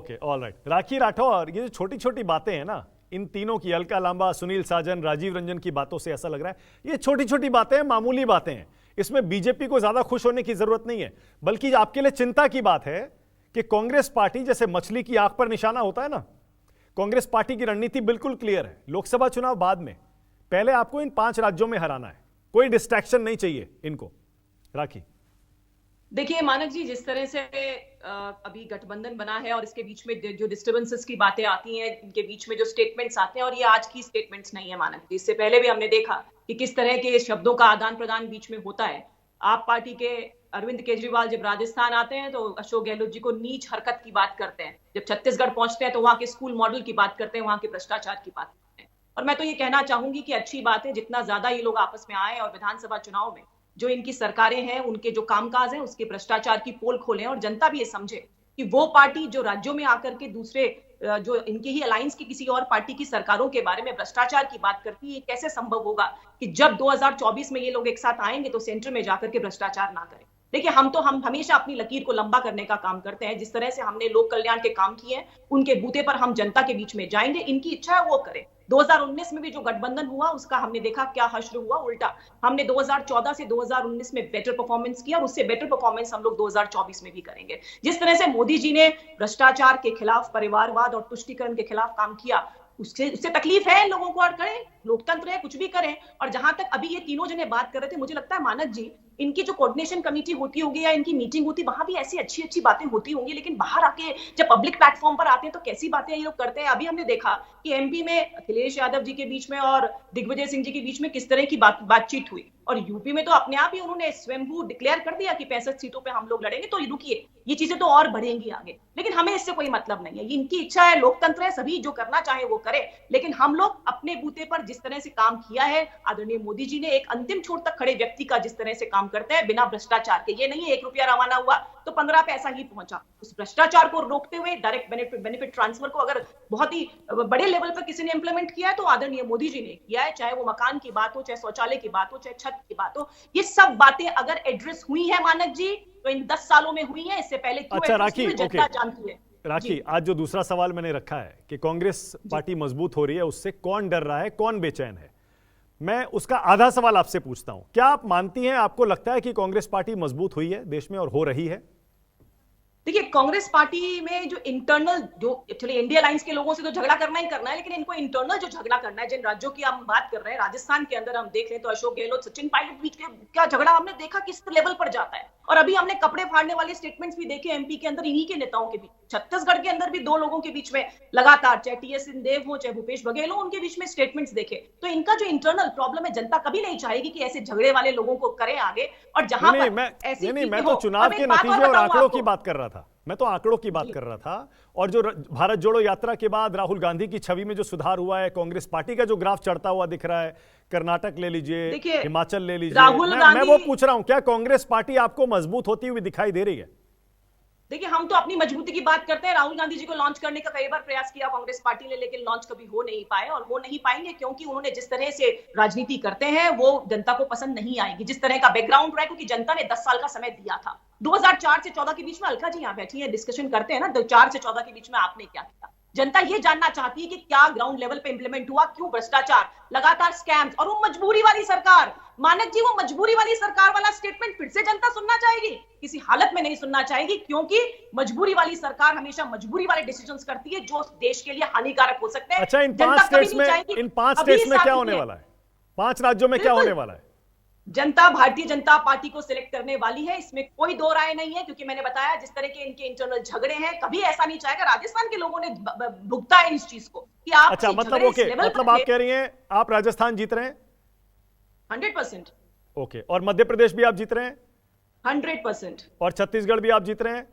Okay, all right. Rakhi Rathore, ये जो छोटी छोटी बातें हैं ना, इन तीनों की, अलका लांबा, सुनील साजन, राजीव रंजन की बातों से ऐसा लग रहा है ये छोटी छोटी बातें हैं, मामूली बातें हैं। इसमें बीजेपी को ज्यादा खुश होने की जरूरत नहीं है, बल्कि आपके लिए चिंता की बात है कि कांग्रेस पार्टी, जैसे मछली की आंख पर निशाना होता है ना, कांग्रेस पार्टी की रणनीति बिल्कुल क्लियर है। लोकसभा चुनाव बाद में, पहले आपको इन 5 राज्यों में हराना है। कोई डिस्ट्रैक्शन नहीं चाहिए इनको। राखी, देखिए मानक जी, जिस तरह से अभी गठबंधन बना है और इसके बीच में जो डिस्टर्बेंसेस की बातें आती हैं, इनके बीच में जो स्टेटमेंट्स आते हैं, और ये आज की स्टेटमेंट्स नहीं है मानक जी। इससे पहले भी हमने देखा कि किस तरह के शब्दों का आदान प्रदान बीच में होता है। आप पार्टी के अरविंद केजरीवाल जब राजस्थान आते हैं तो अशोक गहलोत जी को नीच हरकत की बात करते हैं, जब छत्तीसगढ़ पहुंचते हैं तो वहां के स्कूल मॉडल की बात करते हैं, वहां के भ्रष्टाचार की बात करते हैं। और मैं तो ये कहना चाहूंगी कि अच्छी बात है जितना ज्यादा ये लोग आपस में आए और विधानसभा चुनाव में जो इनकी सरकारें हैं, उनके जो कामकाज हैं, उसके भ्रष्टाचार की पोल खोलें और जनता भी ये समझे कि वो पार्टी जो राज्यों में आकर के दूसरे जो इनके ही अलायंस की किसी और पार्टी की सरकारों के बारे में भ्रष्टाचार की बात करती है, कैसे संभव होगा कि जब 2024 में ये लोग एक साथ आएंगे तो सेंटर में जाकर के भ्रष्टाचार ना करें। देखिए, हम हमेशा अपनी लकीर को लंबा करने का काम करते हैं। जिस तरह से हमने लोक कल्याण के काम किए हैं, उनके बूते पर हम जनता के बीच में जाएंगे। इनकी इच्छा है वो करें। 2019 में भी जो गठबंधन हुआ उसका हमने देखा क्या हश्र हुआ। उल्टा हमने 2014 से 2019 में बेटर परफॉर्मेंस किया और उससे बेटर परफॉर्मेंस हम लोग 2024 में भी करेंगे। जिस तरह से मोदी जी ने भ्रष्टाचार के खिलाफ, परिवारवाद और तुष्टीकरण के खिलाफ काम किया, उससे तकलीफ है लोगों को, और करें, लोकतंत्र है, कुछ भी करें। और जहां तक अभी ये तीनों जने बात कर रहे थे, मुझे लगता है मानक जी, इनकी जो कोऑर्डिनेशन कमेटी होती होगी या इनकी मीटिंग होती, वहां भी ऐसी अच्छी अच्छी बातें होती होंगी, लेकिन बाहर आके जब पब्लिक प्लेटफॉर्म पर आते हैं तो कैसी बातें ये लोग करते हैं। अभी हमने देखा कि एमपी में अखिलेश यादव जी के बीच में और दिग्विजय सिंह जी के बीच में किस तरह की बातचीत हुई, और यूपी में तो अपने आप ही उन्होंने स्वयंभू डिक्लेयर कर दिया कि 65 सीटों पे हम लोग लड़ेंगे। तो रुकिए, ये चीजें तो और बढ़ेंगी आगे, लेकिन हमें इससे कोई मतलब नहीं है। ये इनकी इच्छा है, लोकतंत्र है, सभी जो करना चाहे वो करे। लेकिन हम लोग अपने बूते पर जिस तरह से काम किया है, आदरणीय मोदी जी ने एक अंतिम छोर तक खड़े व्यक्ति का जिस तरह से काम करते हैं बिना भ्रष्टाचार के, ये नहीं है 1 रुपया रवाना हुआ तो 15 पैसा ही पहुंचा। उस भ्रष्टाचार को रोकते हुए डायरेक्ट बेनिफिट ट्रांसफर को अगर बहुत ही बड़े लेवल पर किसी ने इंप्लीमेंट किया है तो आदरणीय मोदी जी ने किया है। चाहे वो मकान की बात हो, चाहे शौचालय की बात हो, चाहे छत की बात हो, ये सब बातें अगर एड्रेस हुई है मानक जी तो इन 10 सालों में हुई है। इससे पहले क्यों अच्छा राखी, जनता जानती है। राखी, आज जो दूसरा सवाल मैंने रखा है कि कांग्रेस पार्टी मजबूत हो रही है, उससे कौन डर रहा है, कौन बेचैन है, मैं उसका आधा सवाल आपसे पूछता हूं। क्या आप मानती हैं, आपको लगता है कि कांग्रेस पार्टी मजबूत हुई है देश में और हो रही है? देखिए, कांग्रेस पार्टी में जो इंटरनल, जो एक्चुअली इंडिया अलायंस के लोगों से तो झगड़ा करना ही करना है, लेकिन इनको इंटरनल जो झगड़ा करना है, जिन राज्यों की हम बात कर रहे हैं, राजस्थान के अंदर हम देख रहे हैं तो अशोक गहलोत, सचिन पायलट बीच का झगड़ा हमने देखा किस लेवल पर जाता है। और अभी हमने कपड़े फाड़ने वाले स्टेटमेंट्स भी देखे एमपी के अंदर इन्हीं के नेताओं के बीच। छत्तीसगढ़ के अंदर भी 2 लोगों के बीच में लगातार, चाहे टीएस सिंहदेव हो, चाहे भूपेश बघेल हो, उनके बीच में स्टेटमेंट्स देखे। तो इनका जो इंटरनल प्रॉब्लम है, जनता कभी नहीं चाहेगी कि ऐसे झगड़े वाले लोगों को करें आगे। और जहां पर मैं तो चुनाव के नतीजे और आंकड़ों की बात कर रहा था, मैं तो आंकड़ों की बात कर रहा था। और जो भारत जोड़ो यात्रा के बाद राहुल गांधी की छवि में जो सुधार हुआ है, कांग्रेस पार्टी का जो ग्राफ चढ़ता हुआ दिख रहा है, कर्नाटक ले लीजिए, हिमाचल ले लीजिए, मैं वो पूछ रहा हूं, क्या कांग्रेस पार्टी आपको मजबूत होती हुई दिखाई दे रही है? देखिए, हम तो अपनी मजबूती की बात करते हैं। राहुल गांधी जी को लॉन्च करने का कई बार प्रयास किया कांग्रेस पार्टी ने, लेकिन लॉन्च कभी हो नहीं पाए और हो नहीं पाएंगे क्योंकि उन्होंने जिस तरह से राजनीति करते हैं वो जनता को पसंद नहीं आएगी। जिस तरह का बैकग्राउंड रहा है, क्योंकि जनता ने 10 साल का समय दिया था। 2004 से 14 के बीच में, अलका जी यहाँ बैठी है, डिस्कशन करते हैं ना, 4 से 14 के बीच में आपने क्या किया। जनता ये जानना चाहती है कि क्या ग्राउंड लेवल पे इंप्लीमेंट हुआ, क्यों भ्रष्टाचार, लगातार स्कैम्स, और वो मजबूरी वाली सरकार। मानक जी, वो मजबूरी वाली सरकार वाला स्टेटमेंट फिर से जनता सुनना चाहेगी? किसी हालत में नहीं सुनना चाहेगी, क्योंकि मजबूरी वाली सरकार हमेशा मजबूरी वाले डिसीजंस करती है जो देश के लिए हानिकारक हो सकते हैं। अच्छा, इन 5 स्टेट्स में क्या होने वाला है? 5 राज्यों में क्या होने वाला है? जनता भारतीय जनता पार्टी को सिलेक्ट करने वाली है, इसमें कोई दो राय नहीं है। क्योंकि मैंने बताया जिस तरह के इनके इंटरनल झगड़े हैं, कभी ऐसा नहीं चाहेगा। राजस्थान के लोगों ने भुगता है इस चीज को कि आप, अच्छा, मतलब आप कह रही हैं आप राजस्थान जीत रहे हैं 100%। ओके, और मध्य प्रदेश भी आप जीत रहे हैं 100%, और छत्तीसगढ़ भी आप जीत रहे हैं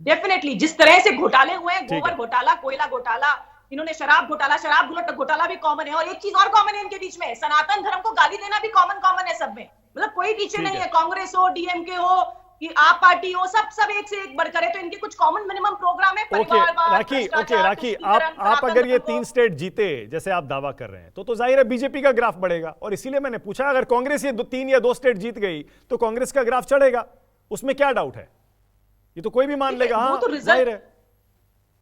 डेफिनेटली। जिस तरह से घोटाले हुए हैं, गोबर घोटाला, कोयला घोटाला, इन्होंने शराब घोटाला भी कॉमन है। और एक चीज और कॉमन है इनके बीच में, सनातन धर्म को गाली देना भी कॉमन है सब में। मतलब कोई पीछे नहीं है, कांग्रेस हो, डीएमके हो, कि आप पार्टी हो, सब एक से एक बढ़कर है। तो इनके कुछ कॉमन मिनिमम प्रोग्राम है। राखी, आप अगर ये 3 स्टेट जीते जैसे आप दावा कर रहे हैं तो जाहिर है बीजेपी का ग्राफ बढ़ेगा। और इसीलिए मैंने पूछा, अगर कांग्रेस ये 3 या 2 स्टेट जीत गई तो कांग्रेस का ग्राफ चढ़ेगा, उसमें क्या डाउट है? ये तो कोई भी मान लेगा। हाँ, तो जाहिर है।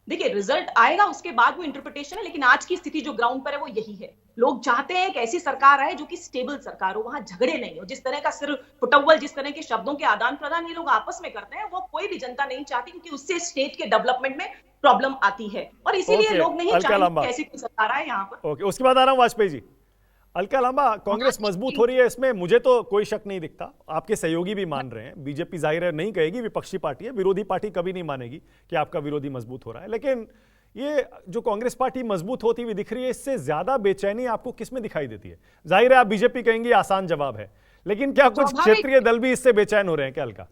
देखिए रिजल्ट आएगा उसके बाद वो इंटरप्रिटेशन है, लेकिन आज की स्थिति जो ग्राउंड पर है वो यही है। लोग चाहते हैं कि ऐसी सरकार आए जो कि स्टेबल सरकार हो, वहां झगड़े नहीं हो। जिस तरह का सिर फुटअव्वल, जिस तरह के शब्दों के आदान प्रदान ये लोग आपस में करते हैं, वो कोई भी जनता नहीं चाहती, क्योंकि उससे स्टेट के डेवलपमेंट में प्रॉब्लम आती है, और इसीलिए ओके, लोग नहीं अलका चाहेंगे लांबा। कि ऐसी कोई सरकार आए यहाँ पर। ओके, उसके बाद आ रहा हूं वाजपेयी जी। अलका लांबा, कांग्रेस मजबूत हो रही है, इसमें मुझे तो कोई शक नहीं दिखता। आपके सहयोगी भी मान रहे हैं। बीजेपी जाहिर है नहीं कहेगी, विपक्षी पार्टी है, विरोधी पार्टी कभी नहीं मानेगी कि आपका विरोधी मजबूत हो रहा है। लेकिन ये जो कांग्रेस पार्टी मजबूत होती हुई दिख रही है, इससे ज्यादा बेचैनी आपको किसमें दिखाई देती है? जाहिर है आप बीजेपी कहेंगी, आसान जवाब है, लेकिन क्या कुछ क्षेत्रीय दल भी इससे बेचैन हो रहे हैं क्या अलका?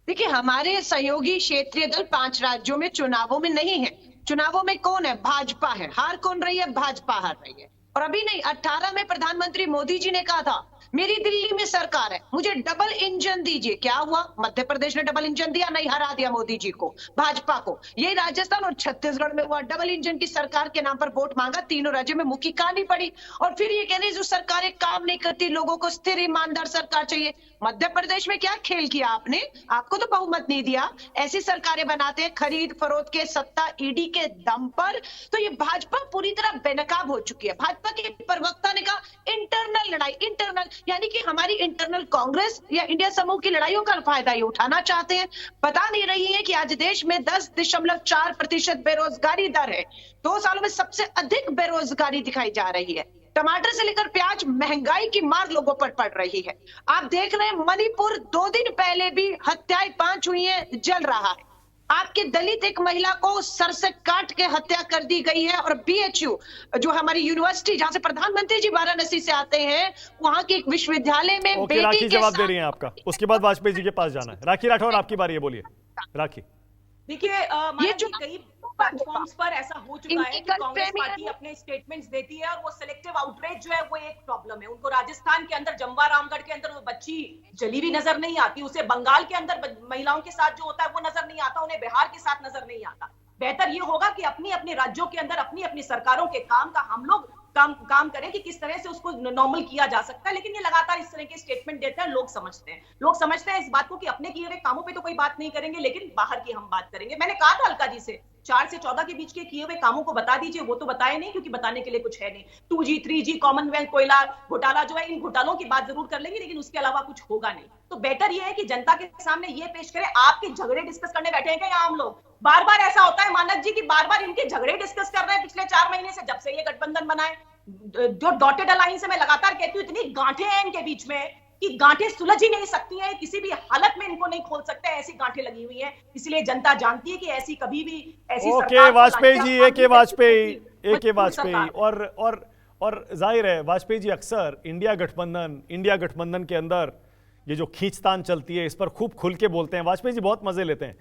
देखिए, हमारे सहयोगी क्षेत्रीय दल 5 राज्यों में चुनावों में नहीं है। चुनावों में कौन है? भाजपा है। हार कौन रही है? भाजपा हार रही है। और अभी नहीं, 18 में प्रधानमंत्री मोदी जी ने कहा था मेरी दिल्ली में सरकार है, मुझे डबल इंजन दीजिए। क्या हुआ? मध्य प्रदेश ने डबल इंजन दिया, नहीं, हरा दिया मोदी जी को, भाजपा को। यही राजस्थान और छत्तीसगढ़ में हुआ, डबल इंजन की सरकार के नाम पर वोट मांगा, तीनों राज्यों में मुखी कहानी पड़ी। और फिर ये कह रही जो सरकारें काम नहीं करती, लोगों को स्थिर ईमानदार सरकार चाहिए। मध्य प्रदेश में क्या खेल किया आपने? आपको तो बहुमत नहीं दिया। ऐसी सरकारें बनाते हैं खरीद फरोख्त के सत्ता ईडी के दम पर। तो ये भाजपा पूरी तरह बेनकाब हो चुकी है। भाजपा के प्रवक्ता ने कहा इंटरनल लड़ाई, इंटरनल यानी कि हमारी इंटरनल कांग्रेस या इंडिया समूह की लड़ाइयों का फायदा ये उठाना चाहते हैं। बता नहीं रही है कि आज देश में 10.4% बेरोजगारी दर है। 2 सालों में सबसे अधिक बेरोजगारी दिखाई जा रही है। टमाटर से लेकर प्याज, महंगाई की मार लोगों पर पड़ रही है। आप देख रहे हैं मणिपुर 2 दिन पहले भी हत्याएं 5 हुई हैं, जल रहा है। आपके दलित एक महिला को सर से काट के हत्या कर दी गई है। और बीएचयू जो हमारी यूनिवर्सिटी, जहां से प्रधानमंत्री जी वाराणसी से आते हैं, वहां के एक विश्वविद्यालय में ओके, बेटी राखी के जवाब दे साथ रही हैं आपका, उसके बाद वाजपेयी जी के पास जाना है। राखी राठौर, आपकी बारी है, बोलिए राखी। देखिए ये मानव जी, कई प्लेटफॉर्म्स पर ऐसा हो चुका है कि कांग्रेस पार्टी है। अपने स्टेटमेंट्स देती है और वो सिलेक्टिव आउटरीच जो है वो एक प्रॉब्लम है। उनको राजस्थान के अंदर, जमवा रामगढ़ के अंदर वो बच्ची जली भी नजर नहीं आती, उसे बंगाल के अंदर महिलाओं के साथ जो होता है वो नजर नहीं आता, उन्हें बिहार के साथ नजर नहीं आता। बेहतर ये होगा कि अपनी अपने राज्यों के अंदर अपनी अपनी सरकारों के काम का हम लोग काम करें कि किस तरह से उसको नॉर्मल किया जा सकता है। लेकिन ये लगातार इस तरह के स्टेटमेंट देते हैं, लोग समझते हैं इस बात को कि अपने किए हुए कामों पे तो कोई बात नहीं करेंगे, लेकिन बाहर की हम बात करेंगे। मैंने कहा था अलका जी से 4 से 14 के बीच के किए हुए कामों को बता दीजिए, वो तो बताए नहीं, क्योंकि बताने के लिए कुछ है नहीं। 2G 3G कॉमनवेल्थ कोयला घोटाला जो है, इन घोटालों की बात जरूर कर लेंगे, लेकिन उसके अलावा कुछ होगा नहीं। तो बेटर ये है कि जनता के सामने ये पेश करें। आपके झगड़े डिस्कस करने बैठे हैं क्या यहाँ हम लोग? बार बार ऐसा होता है मानक जी की बार बार इनके झगड़े डिस्कस कर रहे हैं पिछले 4 महीने से, जब से ये गठबंधन बनाए। जो डॉटेड अलायंस है, मैं लगातार कहती हूँ, इतनी गांठें हैं इनके बीच में कि गांठें सुलझ ही नहीं सकती हैं, किसी भी हालत में इनको नहीं खोल सकते, ऐसी गांठें लगी हुई हैं। इसलिए जनता जानती है कि ऐसी कभी भी ऐसी ओके वाजपेयी जी, ए के वाजपेयी और जाहिर है वाजपेयी जी अक्सर इंडिया गठबंधन के अंदर ये जो खींचतान चलती है, इस पर खूब खुल के बोलते हैं। वाजपेयी जी बहुत मजे लेते हैं।